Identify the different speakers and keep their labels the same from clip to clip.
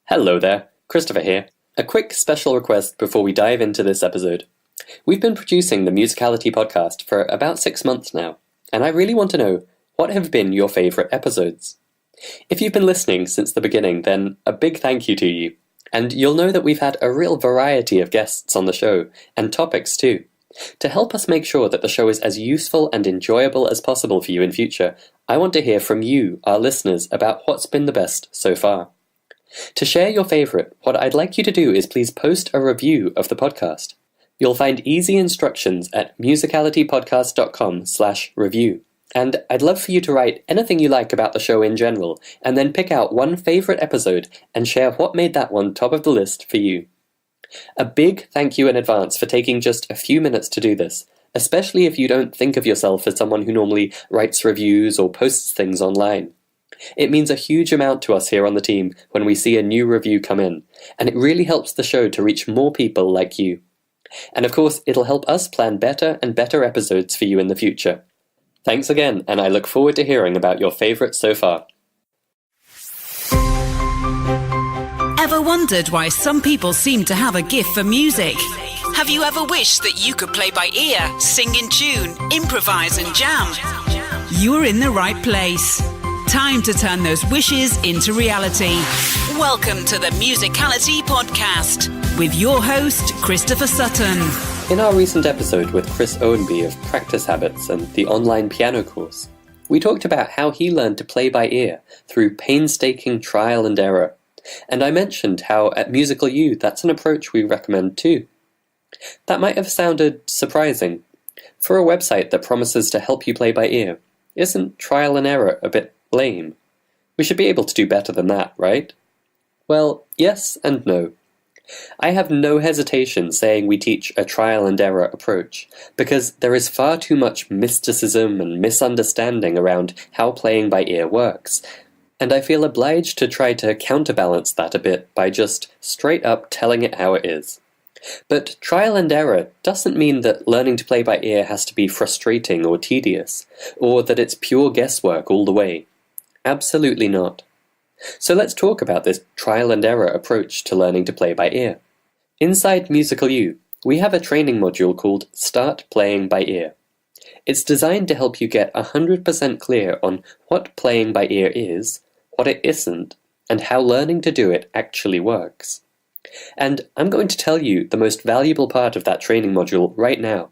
Speaker 1: Hello there, Christopher here. A quick special request before we dive into this episode. We've been producing the Musicality podcast for about 6 months now, and I really want to know what have been your favourite episodes. If you've been listening since the beginning, then a big thank you to you, and you'll know that we've had a real variety of guests on the show, and topics too. To help us make sure that the show is as useful and enjoyable as possible for you in future, I want to hear from you, our listeners, about what's been the best so far. To share your favourite, what I'd like you to do is please post a review of the podcast. You'll find easy instructions at musicalitypodcast.com/review. And I'd love for you to write anything you like about the show in general, and then pick out one favourite episode and share what made that one top of the list for you. A big thank you in advance for taking just a few minutes to do this, especially if you don't think of yourself as someone who normally writes reviews or posts things online. It means a huge amount to us here on the team when we see a new review come in, and it really helps the show to reach more people like you. And of course, it'll help us plan better and better episodes for you in the future. Thanks again, and I look forward to hearing about your favourites so far.
Speaker 2: Ever wondered why some people seem to have a gift for music? Have you ever wished that you could play by ear, sing in tune, improvise and jam? You're in the right place. Time to turn those wishes into reality. Welcome to the Musicality Podcast with your host, Christopher Sutton.
Speaker 1: In our recent episode with Chris Owenby of Practice Habits and the online piano course, we talked about how he learned to play by ear through painstaking trial and error. And I mentioned how at Musical U that's an approach we recommend too. That might have sounded surprising. For a website that promises to help you play by ear, isn't trial and error a bit lame? We should be able to do better than that, right? Well, yes and no. I have no hesitation saying we teach a trial and error approach, because there is far too much mysticism and misunderstanding around how playing by ear works, and I feel obliged to try to counterbalance that a bit by just straight up telling it how it is. But trial and error doesn't mean that learning to play by ear has to be frustrating or tedious, or that it's pure guesswork all the way. Absolutely not. So let's talk about this trial and error approach to learning to play by ear. Inside Musical U, we have a training module called Start Playing by Ear. It's designed to help you get 100% clear on what playing by ear is, what it isn't, and how learning to do it actually works. And I'm going to tell you the most valuable part of that training module right now.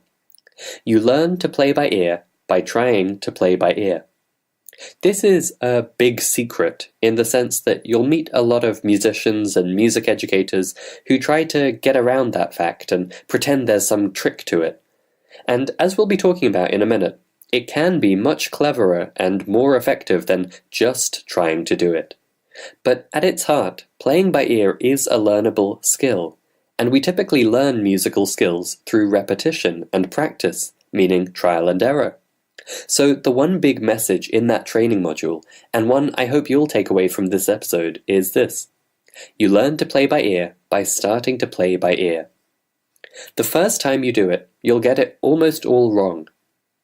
Speaker 1: You learn to play by ear by trying to play by ear. This is a big secret in the sense that you'll meet a lot of musicians and music educators who try to get around that fact and pretend there's some trick to it. And as we'll be talking about in a minute, it can be much cleverer and more effective than just trying to do it. But at its heart, playing by ear is a learnable skill, and we typically learn musical skills through repetition and practice, meaning trial and error. So the one big message in that training module, and one I hope you'll take away from this episode, is this. You learn to play by ear by starting to play by ear. The first time you do it, you'll get it almost all wrong.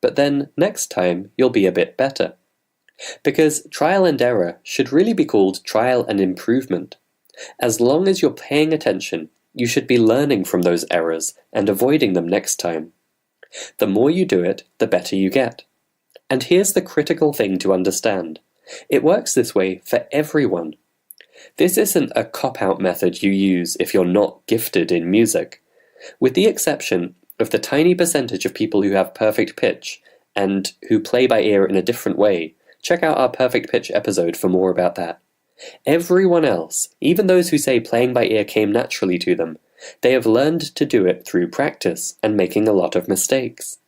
Speaker 1: But then next time, you'll be a bit better. Because trial and error should really be called trial and improvement. As long as you're paying attention, you should be learning from those errors and avoiding them next time. The more you do it, the better you get. And here's the critical thing to understand. It works this way for everyone. This isn't a cop-out method you use if you're not gifted in music. With the exception of the tiny percentage of people who have perfect pitch and who play by ear in a different way, check out our perfect pitch episode for more about that. Everyone else, even those who say playing by ear came naturally to them, they have learned to do it through practice and making a lot of mistakes.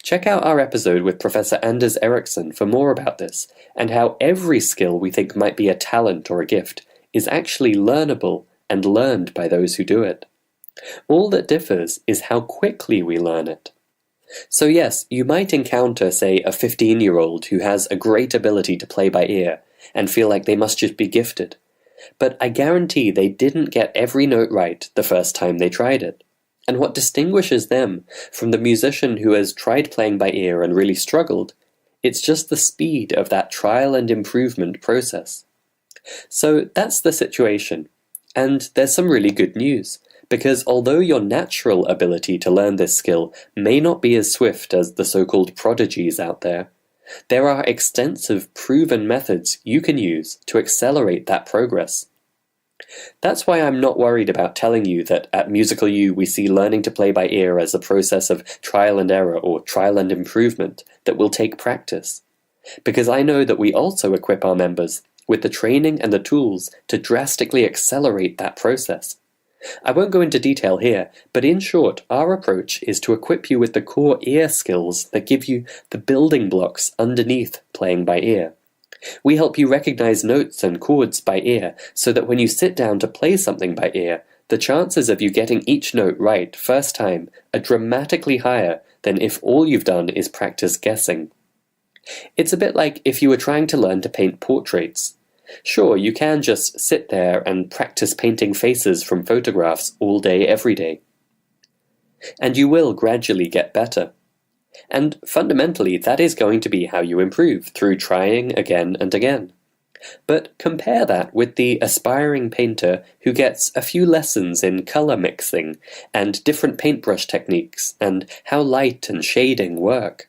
Speaker 1: Check out our episode with Professor Anders Ericsson for more about this, and how every skill we think might be a talent or a gift is actually learnable and learned by those who do it. All that differs is how quickly we learn it. So yes, you might encounter, say, a 15-year-old who has a great ability to play by ear and feel like they must just be gifted. But I guarantee they didn't get every note right the first time they tried it. And what distinguishes them from the musician who has tried playing by ear and really struggled, it's just the speed of that trial and improvement process. So that's the situation. And there's some really good news, because although your natural ability to learn this skill may not be as swift as the so-called prodigies out there, there are extensive proven methods you can use to accelerate that progress. That's why I'm not worried about telling you that at Musical U we see learning to play by ear as a process of trial and error or trial and improvement that will take practice, because I know that we also equip our members with the training and the tools to drastically accelerate that process. I won't go into detail here, but in short, our approach is to equip you with the core ear skills that give you the building blocks underneath playing by ear. We help you recognize notes and chords by ear so that when you sit down to play something by ear, the chances of you getting each note right first time are dramatically higher than if all you've done is practice guessing. It's a bit like if you were trying to learn to paint portraits. Sure, you can just sit there and practice painting faces from photographs all day, every day. And you will gradually get better. And fundamentally, that is going to be how you improve, through trying again and again. But compare that with the aspiring painter who gets a few lessons in color mixing and different paintbrush techniques and how light and shading work.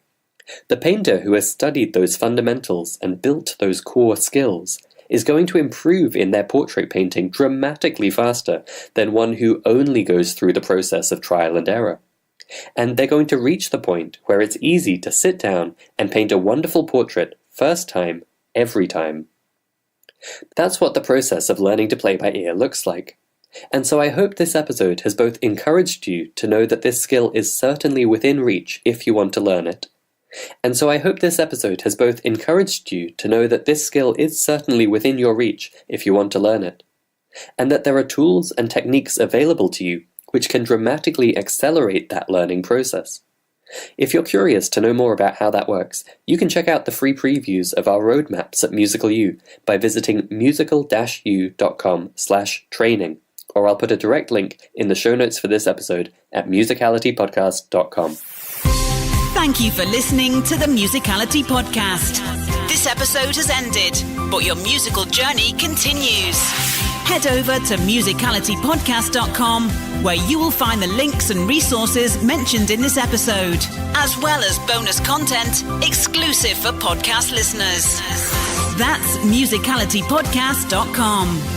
Speaker 1: The painter who has studied those fundamentals and built those core skills is going to improve in their portrait painting dramatically faster than one who only goes through the process of trial and error. And they're going to reach the point where it's easy to sit down and paint a wonderful portrait first time, every time. That's what the process of learning to play by ear looks like. And so I hope this episode has both encouraged you to know that this skill is certainly within reach if you want to learn it, and so I hope this episode has both encouraged you to know that this skill is certainly within your reach if you want to learn it, and that there are tools and techniques available to you which can dramatically accelerate that learning process. If you're curious to know more about how that works, you can check out the free previews of our roadmaps at Musical U by visiting musical-u.com/training, or I'll put a direct link in the show notes for this episode at musicalitypodcast.com.
Speaker 2: Thank you for listening to the Musicality Podcast. This episode has ended, but your musical journey continues. Head over to musicalitypodcast.com, where you will find the links and resources mentioned in this episode, as well as bonus content exclusive for podcast listeners. That's musicalitypodcast.com.